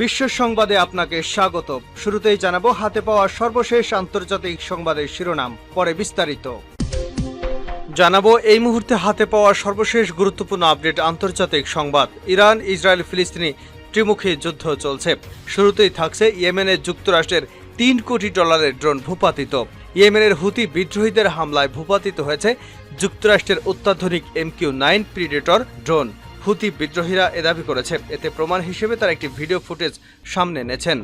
বিশ্ব সংবাদে আপনাকে স্বাগত। শুরুতেই জানাবো হাতে পাওয়া সর্বশেষ আন্তর্জাতিক সংবাদের শিরোনাম, পরে বিস্তারিত জানাবো। এই মুহূর্তে হাতে পাওয়া সর্বশেষ গুরুত্বপূর্ণ আপডেট আন্তর্জাতিক সংবাদ। ইরান, ইসরায়েল, ফিলিস্তিনি ত্রিমুখী যুদ্ধ চলছে। শুরুতেই থাকছে ইয়েমেনের যুক্তরাষ্ট্রের $3 কোটি ড্রোন ভূপাতিত। ইয়েমেনের হুতি বিদ্রোহীদের হামলায় ভূপাতিত হয়েছে যুক্তরাষ্ট্রের অত্যাধুনিক MQ-9 প্রিডেটর ড্রোন। হুতি বিদ্রোহীরা এ দাবি করেছে। এতে প্রমাণ হিসেবে তারা একটি ভিডিও ফুটেজ সামনে এনেছেন।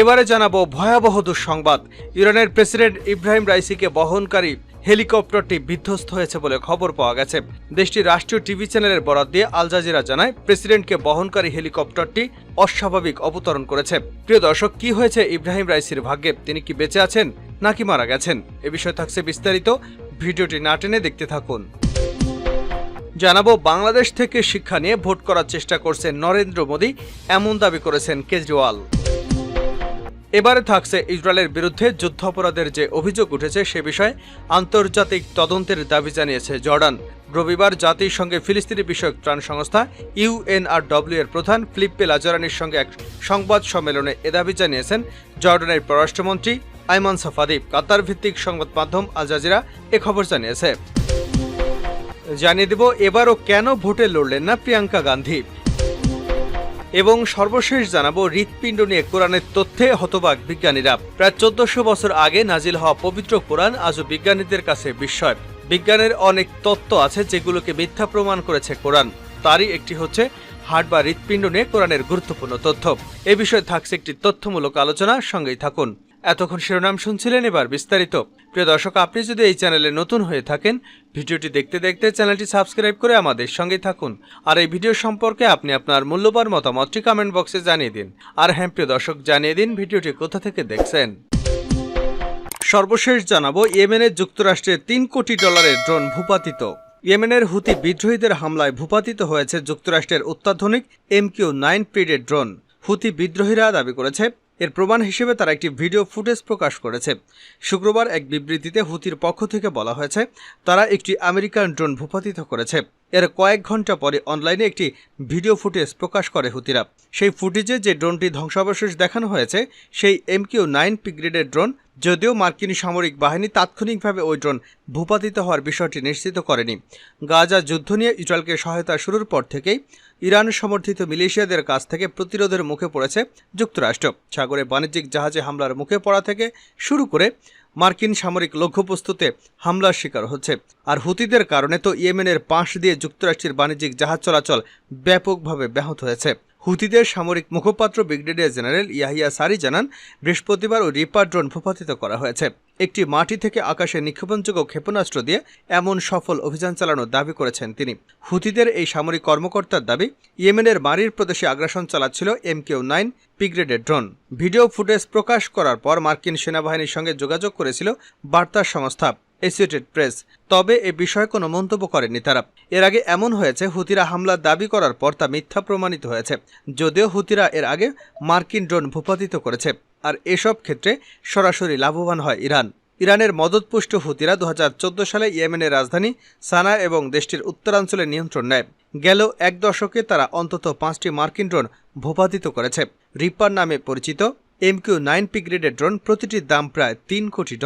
এবারে জানাবো ভয়াবহ দুঃসংবাদ। ইরানের প্রেসিডেন্ট ইব্রাহিম রাইসিকে বহনকারী হেলিকপ্টারটি বিধ্বস্ত হয়েছে বলে খবর পাওয়া গেছে। দেশটির রাষ্ট্রীয় টিভি চ্যানেলের বরাত দিয়ে আল জাজিরা জানায়, প্রেসিডেন্টকে বহনকারী হেলিকপ্টারটি অস্বাভাবিক অবতরণ করেছে। প্রিয় দর্শক, কি হয়েছে ইব্রাহিম রাইসির ভাগ্যে? তিনি কি বেঁচে আছেন নাকি মারা গেছেন? এ বিষয়ে থাকছে বিস্তারিত, ভিডিওটি না টেনে দেখতে থাকুন। জানাবো বাংলাদেশ থেকে শিক্ষা নিয়ে ভোট করার চেষ্টা করছেন নরেন্দ্র মোদী, এমন দাবি করেছেন কেজরিওয়াল। এবারে থাকছে ইসরায়েলের বিরুদ্ধে যুদ্ধাপরাধের যে অভিযোগ উঠেছে সে বিষয়ে আন্তর্জাতিক তদন্তের দাবি জানিয়েছে জর্ডান। রবিবার জাতিসংঘে ফিলিস্তিনি বিষয়ক ত্রাণ সংস্থা UNRW এর প্রধান ফিলিপ্পে লাজারানির সঙ্গে এক সংবাদ সম্মেলনে এ দাবি জানিয়েছেন জর্ডানের পররাষ্ট্রমন্ত্রী আইমান সাফাদি। কাতার ভিত্তিক সংবাদ মাধ্যম আল জাজিরা এ খবর জানিয়েছে। জানিয়ে দেব এবারও কেন ভোটে লড়লেন না প্রিয়াঙ্কা গান্ধী, এবং সর্বশেষ জানাবো হৃৎপিণ্ড নিয়ে কোরআনের তথ্যে হতবাক বিজ্ঞানীরা। প্রায় 1400 বছর আগে নাজিল হওয়া পবিত্র কোরআন আজও বিজ্ঞানীদের কাছে বিস্ময়। বিজ্ঞানের অনেক তত্ত্ব আছে যেগুলোকে মিথ্যা প্রমাণ করেছে কোরআন। তারই একটি হচ্ছে হার্ট বা হৃৎপিণ্ড নিয়ে কোরআনের গুরুত্বপূর্ণ তথ্য। এ বিষয়ে থাকছে একটি তথ্যমূলক আলোচনা, সঙ্গেই থাকুন। এতক্ষণ শিরোনাম শুনছিলেন, এবার বিস্তারিত। প্রিয় দর্শক, আপনি যদি এই চ্যানেলে নতুন হয়ে থাকেন, ভিডিওটি দেখতে দেখতে চ্যানেলটি সাবস্ক্রাইব করে আমাদের সঙ্গেই থাকুন। আর এই ভিডিও সম্পর্কে আপনি আপনার মূল্যবান মতামতটি কমেন্ট বক্সে জানিয়ে দিন। আর হ্যাঁ প্রিয় দর্শক, জানিয়ে দিন ভিডিওটি কোথা থেকে দেখছেন। সর্বশেষ জানাবো ইয়েমেনের যুক্তরাষ্ট্রের $3 কোটি ড্রোন ভূপাতিত। ইয়েমেনের হুতি বিদ্রোহীদের হামলায় ভূপাতিত হয়েছে যুক্তরাষ্ট্রের অত্যাধুনিক MQ-9 প্রিডেটর ড্রোন। হুতি বিদ্রোহীরা দাবি করেছে, এর প্রমাণ হিসেবে তারা একটি ভিডিও ফুটেজ প্রকাশ করেছে। শুক্রবার এক বিবৃতিতে হুতির পক্ষ থেকে বলা হয়েছে, তারা একটি আমেরিকান ড্রোন ভূপাতিত করেছে। এর কয়েক ঘন্টা পরে অনলাইনে একটি ভিডিও ফুটেজ প্রকাশ করে হুতিরা। সেই ফুটেজে যে ড্রোনটি ধ্বংসাবশেষ দেখানো হয়েছে সেই MQ-9 প্রিডেটর ড্রোন। যদিও মার্কিন সামরিক বাহিনী তাৎক্ষণিকভাবে ওই ড্রোন ভূপাতিত হওয়ার বিষয়টি নিশ্চিত করেনি। গাজা যুদ্ধ নিয়ে ইসরায়েলকে সহায়তা শুরুর পর থেকেই ইরান সমর্থিত মিলিশিয়াদের কাছ থেকে প্রতিরোধের মুখে পড়েছে যুক্তরাষ্ট্র। সাগরে বাণিজ্যিক জাহাজে হামলার মুখে পড়া থেকে শুরু করে মার্কিন সামরিক লক্ষ্যবস্তুতে হামলার শিকার হচ্ছে। আর হুতিদের কারণে তো ইয়েমেনের পাশ দিয়ে যুক্তরাষ্ট্রের বাণিজ্যিক জাহাজ চলাচল ব্যাপকভাবে ব্যাহত হয়েছে। হুতিদের সামরিক মুখপাত্র ব্রিগেডিয়ার জেনারেল ইয়াহিয়া সারি জানান, বৃহস্পতিবার ওই রিপার ড্রোন ভূপাতিত করা হয়েছে। একটি মাটি থেকে আকাশে নিক্ষেপণযোগ্য ক্ষেপণাস্ত্র দিয়ে এমন সফল অভিযান চালানোর দাবি করেছেন তিনি। হুতিদের এই সামরিক কর্মকর্তার দাবি, ইয়েমেনের মারির প্রদেশে আগ্রাসন চালাচ্ছিল MQ-9 predator drone. Video footage প্রকাশ করার পর মার্কিন সেনাবাহিনীর সঙ্গে যোগাযোগ করেছিল বার্তা সংস্থা অ্যাসোসিয়েটেড প্রেস, তবে এ বিষয়ে কোনো মন্তব্য করেনি তারা। এর আগে এমন হয়েছে, হুতিরা হামলার দাবি করার পর তা মিথ্যা প্রমাণিত হয়েছে। যদিও হুতিরা এর আগে মার্কিন ড্রোন ভূপাতিত করেছে। আর এসব ক্ষেত্রে সরাসরি লাভবান হয় ইরান। ইরানের মদতপুষ্ট হুতিরা 2014 সালে ইয়েমেনের রাজধানী সানা এবং দেশটির উত্তরাঞ্চলে নিয়ন্ত্রণ নেয়। গেল এক দশকে তারা অন্তত 5টি মার্কিন ড্রোন ভূপাতিত করেছে। রিপার নামে পরিচিত MQ-9 প্রিডেটর ড্রোন প্রতিটির দাম প্রায় $3 কোটি।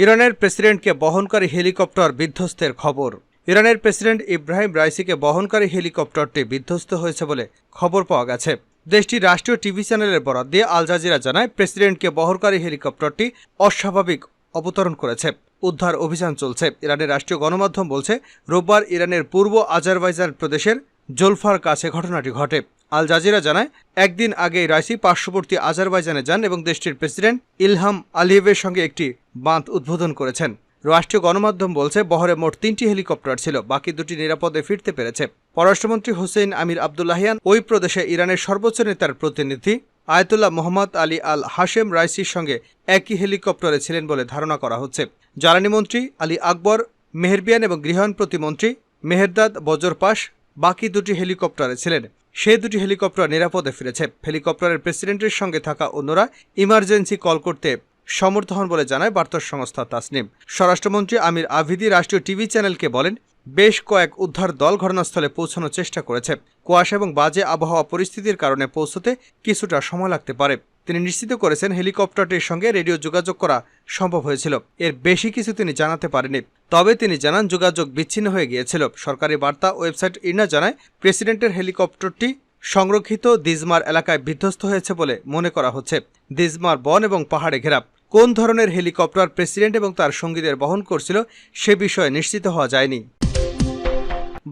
ইরানের প্রেসিডেন্টকে বহনকারী হেলিকপ্টার বিধ্বস্তের খবর। ইরানের প্রেসিডেন্ট ইব্রাহিম রাইসিকে বহনকারী হেলিকপ্টারটি বিধ্বস্ত হয়েছে বলে খবর পাওয়া গেছে। দেশটির রাষ্ট্রীয় টিভি চ্যানেলের বরাত দিয়ে আল জাজিরা জানায়, প্রেসিডেন্টকে বহনকারী হেলিকপ্টারটি অস্বাভাবিক অবতরণ করেছে। উদ্ধার অভিযান চলছে। ইরানের রাষ্ট্রীয় গণমাধ্যম বলছে, রোববার ইরানের পূর্ব আজারবাইজান প্রদেশের জোলফার কাছে ঘটনাটি ঘটে। আল জাজিরা জানায়, একদিন আগে রাইসি পার্শ্ববর্তী আজারবাইজানে যান এবং দেশটির প্রেসিডেন্ট ইলহাম আলিয়েভের সঙ্গে একটি বাঁধ উদ্বোধন করেছেন। রাষ্ট্রীয় গণমাধ্যম বলছে, বহরে মোট 3টি হেলিকপ্টার ছিল, বাকি 2টি নিরাপদে ফিরতে পেরেছে। পররাষ্ট্রমন্ত্রী হোসেইন আমির আবদুল্লাহিয়ান ওই প্রদেশে ইরানের সর্বোচ্চ নেতার প্রতিনিধি আয়াতুল্লাহ মোহাম্মদ আলী আল হাশেম রাইসির সঙ্গে একই হেলিকপ্টারে ছিলেন বলে ধারণা করা হচ্ছে। জ্বালানি মন্ত্রী আলী আকবর মেহেরবিয়ান এবং গৃহায়ণ প্রতিমন্ত্রী মেহেরদাদ বজরপাশ বাকি 2টি হেলিকপ্টারে ছিলেন। সেই 2টি হেলিকপ্টার নিরাপদে ফিরেছে। হেলিকপ্টারের প্রেসিডেন্টের সঙ্গে থাকা অন্যরা ইমার্জেন্সি কল করতে সমর্থ হন বলে জানায় বার্তা সংস্থা তাসনিম। স্বরাষ্ট্রমন্ত্রী আমির আভিদি রাষ্ট্রীয় টিভি চ্যানেলকে বলেন, বেশ কয়েক উদ্ধার দল ঘটনাস্থলে পৌঁছানোর চেষ্টা করেছে। কুয়াশা এবং বাজে আবহাওয়া পরিস্থিতির কারণে পৌঁছতে কিছুটা সময় লাগতে পারে। তিনি নিশ্চিত করেছেন হেলিকপ্টারটির সঙ্গে রেডিও যোগাযোগ করা সম্ভব হয়েছিল। এর বেশি কিছু তিনি জানাতে পারেননি। তবে তিনি জানান যোগাযোগ বিচ্ছিন্ন হয়ে গিয়েছিল। সরকারি বার্তা ওয়েবসাইট ইরনা জানায়, প্রেসিডেন্টের হেলিকপ্টারটি সংরক্ষিত দিজমার এলাকায় বিধ্বস্ত হয়েছে বলে মনে করা হচ্ছে। দিজমার বন এবং পাহাড়ে ঘেরা। কোন ধরনের হেলিকপ্টার প্রেসিডেন্ট এবং তার সঙ্গীদের বহন করছিল সে বিষয়ে নিশ্চিত হওয়া যায়নি।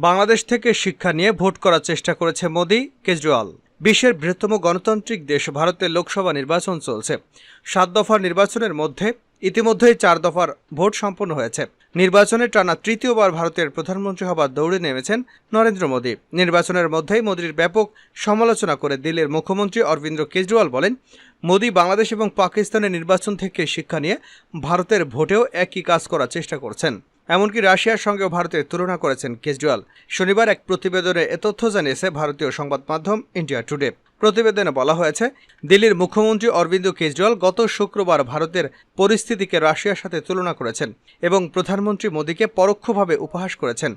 বাংলাদেশ থেকে শিক্ষা নিয়ে ভোট করার চেষ্টা করেছে মোদি, কেজরিওয়াল। বিশ্বের বৃহত্তম গণতান্ত্রিক দেশ ভারতের লোকসভা নির্বাচন চলছে। 7 দফার নির্বাচনের মধ্যে ইতিমধ্যেই 4 দফার ভোট সম্পন্ন হয়েছে। নির্বাচনে টানা তৃতীয়বার ভারতের প্রধানমন্ত্রী হবার দৌড়ে নেমেছেন নরেন্দ্র মোদী। নির্বাচনের মধ্যেই মোদীর ব্যাপক সমালোচনা করে দিল্লির মুখ্যমন্ত্রী অরবিন্দ কেজরিওয়াল বলেন, মোদী বাংলাদেশ এবং পাকিস্তানের নির্বাচন থেকে শিক্ষা নিয়ে ভারতের ভোটেও একই কাজ করার চেষ্টা করছেন। এমনকি রাশিয়ার সঙ্গেও ভারতের তুলনা করেছেন কেজরিওয়াল। শনিবার এক প্রতিবেদনে এ তথ্য জানিয়েছে ভারতীয় সংবাদ মাধ্যম ইন্ডিয়া টুডে। প্রতিবেদনে বলা হয়েছে, দিল্লির মুখ্যমন্ত্রী অরবিন্দ কেজরিওয়াল গত শুক্রবার ভারতের পরিস্থিতিকে রাশিয়ার সাথে তুলনা করেছেন এবং প্রধানমন্ত্রী মোদীকে পরোক্ষভাবে উপহাস করেছেন।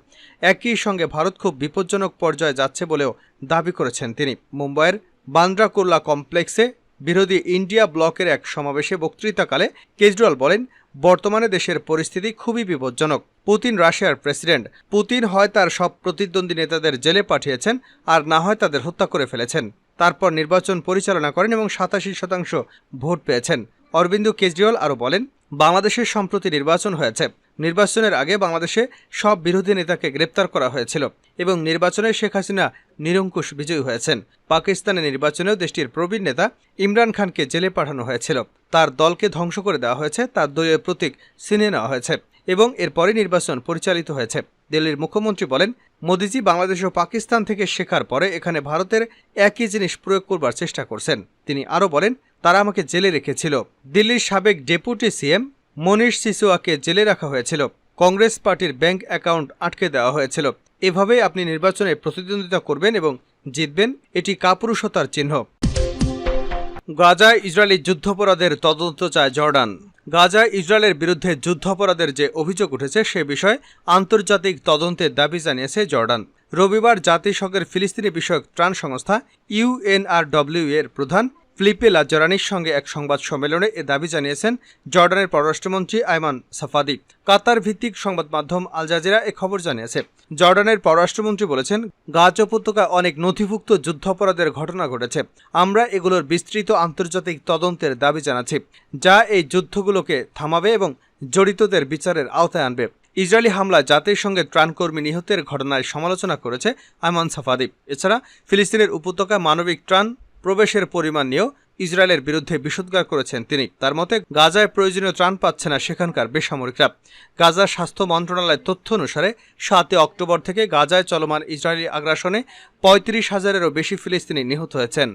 একই সঙ্গে ভারত খুব বিপজ্জনক পর্যায়ে যাচ্ছে বলেও দাবি করেছেন তিনি। মুম্বাইয়ের বান্দ্রা কুর্লা কমপ্লেক্সে বিরোধী ইন্ডিয়া ব্লকের এক সমাবেশে বক্তৃতাকালে কেজরিওয়াল বলেন, বর্তমানে দেশের পরিস্থিতি খুবই বিপজ্জনক। পুতিন রাশিয়ার প্রেসিডেন্ট। পুতিন হয় তার সব প্রতিদ্বন্দ্বী নেতাদের জেলে পাঠিয়েছেন, আর না হয় তাদের হত্যা করে ফেলেছেন। তারপর নির্বাচন পরিচালনা করেন এবং 87% ভোট পেয়েছেন। অরবিন্দ কেজরিওয়াল আরও বলেন, বাংলাদেশের সম্প্রতি নির্বাচন হয়েছে। নির্বাচনের আগে বাংলাদেশে সব বিরোধী নেতাকে গ্রেপ্তার করা হয়েছিল এবং নির্বাচনে শেখ হাসিনা নিরঙ্কুশ বিজয়ী হয়েছেন। পাকিস্তানের নির্বাচনেও দেশটির প্রবীণ নেতা ইমরান খানকে জেলে পাঠানো হয়েছিল। তার দলকে ধ্বংস করে দেওয়া হয়েছে, তার দলীয় প্রতীক ছিনিয়ে নেওয়া হয়েছে এবং এরপরে নির্বাচন পরিচালিত হয়েছে। দিল্লির মুখ্যমন্ত্রী বলেন, মোদিজি বাংলাদেশ ও পাকিস্তান থেকে শেখার পরে এখানে ভারতের একই জিনিস প্রয়োগ করবার চেষ্টা করছেন। তিনি আরও বলেন, তারা আমাকে জেলে রেখেছিল। দিল্লির সাবেক ডেপুটি সিএম মনীষ সিসোয়াকে জেলে রাখা হয়েছিল। কংগ্রেস পার্টির ব্যাংক অ্যাকাউন্ট আটকে দেওয়া হয়েছিল। এভাবেই আপনি নির্বাচনে প্রতিদ্বন্দ্বিতা করবেন এবং জিতবেন, এটি কাপুরুষতার চিহ্ন। গাজায় ইসরায়েলি যুদ্ধাপরাধের তদন্ত চায় জর্ডান। গাজায় ইসরায়েলের বিরুদ্ধে যুদ্ধাপরাধের যে অভিযোগ উঠেছে সে বিষয়ে আন্তর্জাতিক তদন্তের দাবি জানিয়েছে জর্ডান। রবিবার জাতিসংঘের ফিলিস্তিনি বিষয়ক ত্রাণ সংস্থা UNRW এর প্রধান ফিলিপে লাজারানির সঙ্গে এক সংবাদ সম্মেলনে এ দাবি জানিয়েছেন জর্ডানের পররাষ্ট্রমন্ত্রী আয়মান সাফাদি। কাতার ভিত্তিক সংবাদ মাধ্যম আল জাজিরা এ খবর জানিয়েছে। জর্ডানের পররাষ্ট্রমন্ত্রী বলেছেন, গাজা উপত্যকায় অনেক নথিভুক্ত যুদ্ধাপরাধের ঘটনা ঘটেছে। আমরা এগুলোর বিস্তৃত আন্তর্জাতিক তদন্তের দাবি জানাচ্ছি, যা এই যুদ্ধগুলোকে থামাবে এবং জড়িতদের বিচারের আওতায় আনবে। ইসরায়েলি হামলায় জাতিসংঘের ত্রাণকর্মী নিহতের ঘটনায় সমালোচনা করেছে আয়মান সাফাদি। এছাড়া ফিলিস্তিনের উপত্যকায় মানবিক ত্রাণ প্রবেশের পরিমাণ নিয়েও ইসরায়েলের বিরুদ্ধে বিষোদ্গার করেছেন তিনি। তার মতে, গাজায় প্রয়োজনীয় ত্রাণ পাচ্ছে না সেখানকার বেসামরিকরা। গাজার স্বাস্থ্য মন্ত্রণালয়ের তথ্য অনুসারে 7 অক্টোবর থেকে গাজায় চলমান ইসরায়েলি আগ্রাসনে 35,000-এরও বেশি ফিলিস্তিনি নিহত হয়েছেন।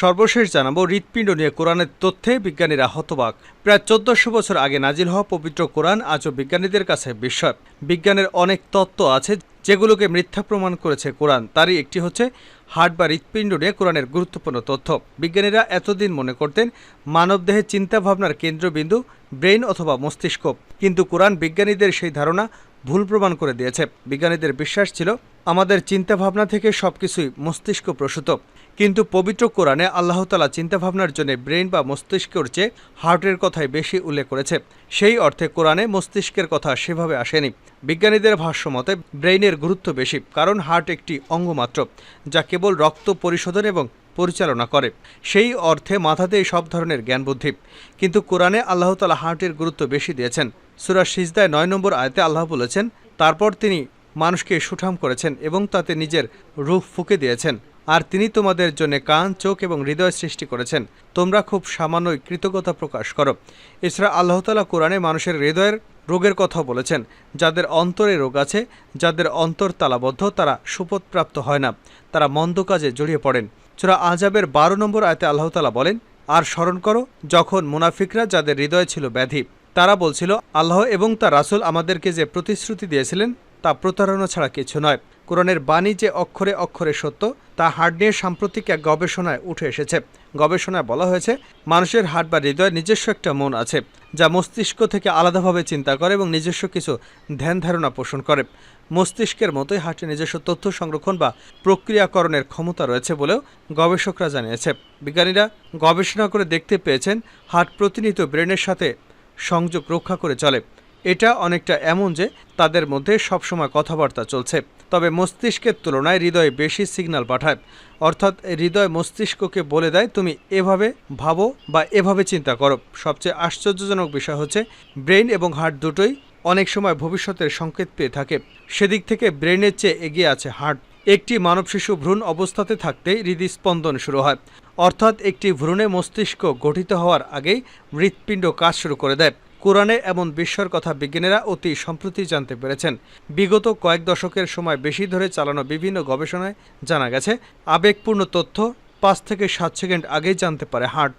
সর্বশেষ জানাবো, হৃৎপিণ্ড নিয়ে কোরআনের তথ্যে বিজ্ঞানীরা হতবাক। প্রায় 1400 বছর আগে নাজিল হওয়া পবিত্র কোরআন আজও বিজ্ঞানীদের কাছে বিস্ময়। বিজ্ঞানের অনেক তত্ত্ব আছে যেগুলোকে মিথ্যা প্রমাণ করেছে কোরআন। তারই একটি হচ্ছে হার্ট বা হৃৎপিণ্ড নিয়ে কোরআনের গুরুত্বপূর্ণ তথ্য। বিজ্ঞানীরা এতদিন মনে করতেন মানবদেহের চিন্তাভাবনার কেন্দ্রবিন্দু ব্রেইন অথবা মস্তিষ্ক, কিন্তু কোরআন বিজ্ঞানীদের সেই ধারণা ভুল প্রমাণ করে দিয়েছে। বিজ্ঞানীদের বিশ্বাস ছিল আমাদের চিন্তাভাবনা থেকে সবকিছুই মস্তিষ্ক প্রসূত, কিন্তু পবিত্র কোরআনে আল্লাহ তাআলা চিন্তাভাবনার জন্য ব্রেইন বা মস্তিষ্কের চেয়ে হার্টের কথাই বেশি উল্লেখ করেছে। সেই অর্থে কোরআনে মস্তিষ্কের কথা সেভাবে আসেনি। বিজ্ঞানীদের ভাষ্য মতে ব্রেইনের গুরুত্ব বেশি, কারণ হার্ট একটি অঙ্গ মাত্র যা কেবল রক্ত পরিশোধন এবং পরিচালনা করে। সেই অর্থে মাথাতেই সব ধরনের জ্ঞান বুদ্ধি। কিন্তু কোরআনে আল্লাহ তাআলা হার্টের গুরুত্ব বেশি দিয়েছেন। সূরা সিজদায় 9 নম্বর আয়াতে আল্লাহ বলেছেন, তারপর তিনি মানুষকে সুঠাম করেছেন এবং তাতে নিজের রূহ ফুঁকে দিয়েছেন, আর তিনি তোমাদের জন্য কান, চোখ এবং হৃদয় সৃষ্টি করেছেন। তোমরা খুব সামান্যই কৃতজ্ঞতা প্রকাশ করো। এছাড়া আল্লাহ তাআলা কোরআনে মানুষের হৃদয়ের রোগের কথা বলেছেন। যাদের অন্তরে রোগ আছে, যাদের অন্তর তালাবদ্ধ, তারা সুপথপ্রাপ্ত হয় না, তারা মন্দ কাজে জড়িয়ে পড়েন। সূরা আহজাবের 12 নম্বর আয়াতে আল্লাহ তাআলা বলেন, আর স্মরণ করো যখন মুনাফিকরা, যাদের হৃদয়ে ছিল ব্যাধি, তারা বলছিল, আল্লাহ এবং তার রাসূল আমাদেরকে যে প্রতিশ্রুতি দিয়েছিলেন তা প্রতারণা ছাড়া কিছু নয়। কোরআনের বাণী যে অক্ষরে অক্ষরে সত্য তা হার্ট নিয়ে সাম্প্রতিক এক গবেষণায় উঠে এসেছে। গবেষণায় বলা হয়েছে, মানুষের হার্ট বা হৃদয়ের নিজস্ব একটা মন আছে, যা মস্তিষ্ক থেকে আলাদাভাবে চিন্তা করে এবং নিজস্ব কিছু ধ্যান ধারণা পোষণ করে। মস্তিষ্কের মতোই হার্টের নিজস্ব তথ্য সংরক্ষণ বা প্রক্রিয়াকরণের ক্ষমতা রয়েছে বলেও গবেষকরা জানিয়েছে। বিজ্ঞানীরা গবেষণা করে দেখতে পেয়েছেন, হার্ট প্রতিনিয়ত ব্রেনের সাথে সংযোগ রক্ষা করে চলে। এটা অনেকটা এমন যে তাদের মধ্যে সবসময় কথাবার্তা চলছে। তবে মস্তিষ্কের তুলনায় হৃদয় বেশি সিগন্যাল পাঠায়, অর্থাৎ হৃদয় মস্তিষ্ককে বলে দেয় তুমি এভাবে ভাবো বা এভাবে চিন্তা করো। সবচেয়ে আশ্চর্যজনক বিষয় হচ্ছে, ব্রেন এবং হার্ট দুটোই অনেক সময় ভবিষ্যতের সংকেত পেয়ে থাকে। সেদিক থেকে ব্রেনের চেয়ে এগিয়ে আছে হার্ট। একটি মানব শিশু ভ্রূণ অবস্থাতে থাকতেই হৃদস্পন্দন শুরু হয়, অর্থাৎ একটি ভ্রূণে মস্তিষ্ক গঠিত হওয়ার আগেই হৃৎপিণ্ড কাজ শুরু করে দেয়। কোরআনে এমন বিস্ময়ের কথা বিজ্ঞানীরা অতি সম্প্রতি জানতে পেরেছেন। বিগত কয়েক দশকের সময় বেশি ধরে চালানো বিভিন্ন গবেষণায় জানা গেছে, আবেগপূর্ণ তথ্য 5 থেকে 7 সেকেন্ড আগেই জানতে পারে হার্ট।